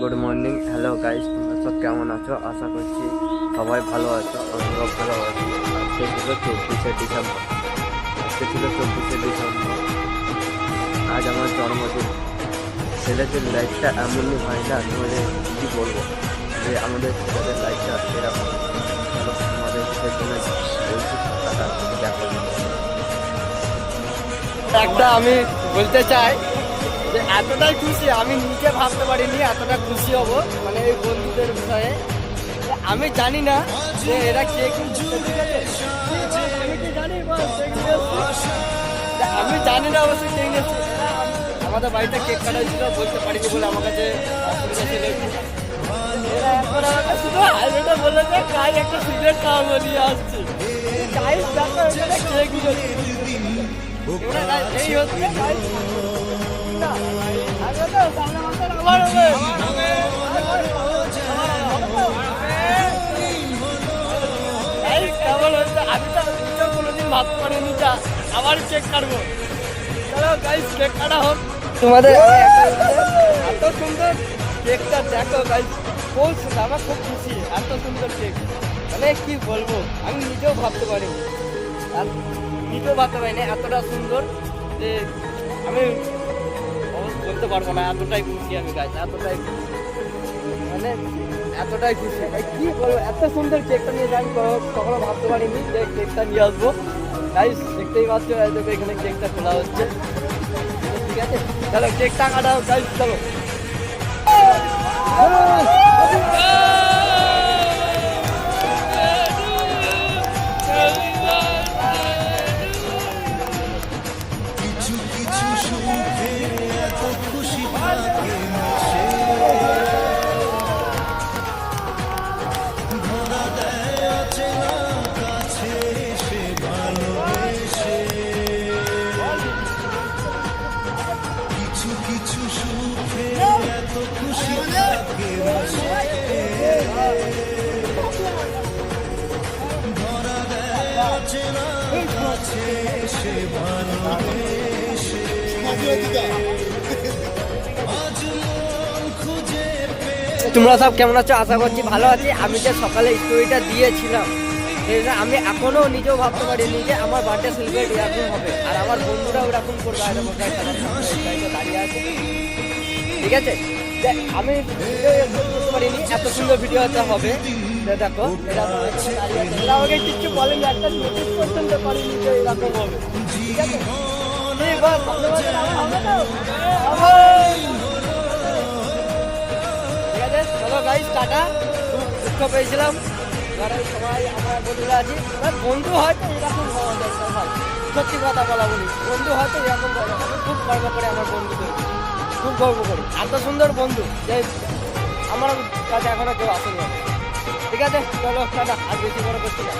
Good morning, hello guys, তোমরা সব কেমন আছো? আশা করছি সবাই ভালো আছো, আমরাও ভালো আছি। আজকে ছিল 24শে ডিসেম্বর। আজ আমার জন্মদিন। ছেলেদের লাইফটা এমনই হয় না, তোমাদের কী বলবো, যে আমাদের ছেলেদের লাইফটা এরকম। চলো আমাদের সেখানে বলছি কথাটা দেখো। একটা আমি বলতে চাই যে এতটাই খুশি আমি নিজে ভাবতে পারিনি, এতটা খুশি হব মানে এই বন্ধুদের বিষয়ে। আমি জানি না যে এরা কে কিন্তু আমি কি জানি আমি জানি না অবশ্যই কে নিয়েছি। আমাদের বাড়িতে কেক কাটা ছিল, বলতে পারিনি বলে আমার কাছে শুধু হাইওয়েটা বললো যে কাজ একটা সিগারেট খাওয়াবো নিয়ে আসছি। এই হচ্ছে কোনোদিন ভাবতে পারিনি যা আবার কেক কাটবো। চলো গাইস কেক কাটা হোক তোমাদের। এত সুন্দর কেকটা দেখো গাইস, পৌঁছতে আমার খুব খুশি। এত সুন্দর কেক মানে কি বলবো, আমি নিজেও ভাবতে পারিনি, এতটা সুন্দর যে আমি বলতে পারবো না। এতটাই খুশি আমি গাইস, এতটাই মানে এতটাই খুশি কি বলবো। এত সুন্দর কেকটা নিয়ে আমি কখনো ভাবতে পারিনি যে কেকটা নিয়ে আসবো। গাইস দেখতেই পাচ্ছ এখানে কেকটা খোলা হচ্ছে। ঠিক আছে চলো কেকটা কাটাও গাইস, চলো। তোমরা সব কেমন আছো? আশা করছি ভালো আছি। আমি যে সকালে স্টোরিটা দিয়েছিলাম আমি এখনো নিজেও ভাবতে পারিনি যে আমার বার্থডে সেলিব্রেট এরকম হবে, আর আমার বন্ধুরাও এরকম করবে। দাঁড়িয়ে আছে, ঠিক আছে। আমি বুঝতে পারিনি এত সুন্দর ভিডিওটা হবে। দেখো এরা আমাকে কিছু বলেনি, একটা নোটিস পর্যন্ত করেনি যে এরকম হবে। ঠিক আছে চলো গাইস টাটা। খুব দুঃখ পেয়েছিলাম, সবাই আমরা বন্ধুরা আছি। বন্ধু হয়তো এরকম হওয়া যায় ভাই, সত্যি কথা বলা বলি, বন্ধু হয়তো এরকম খুব গর্ব করে আমার বন্ধুদের, খুব গর্ব করি। এত সুন্দর বন্ধু যে আমার কাছে এখনো কেউ আসেনি। ঠিক আছে চলো টাটা, আর বেশি বড় করছি না।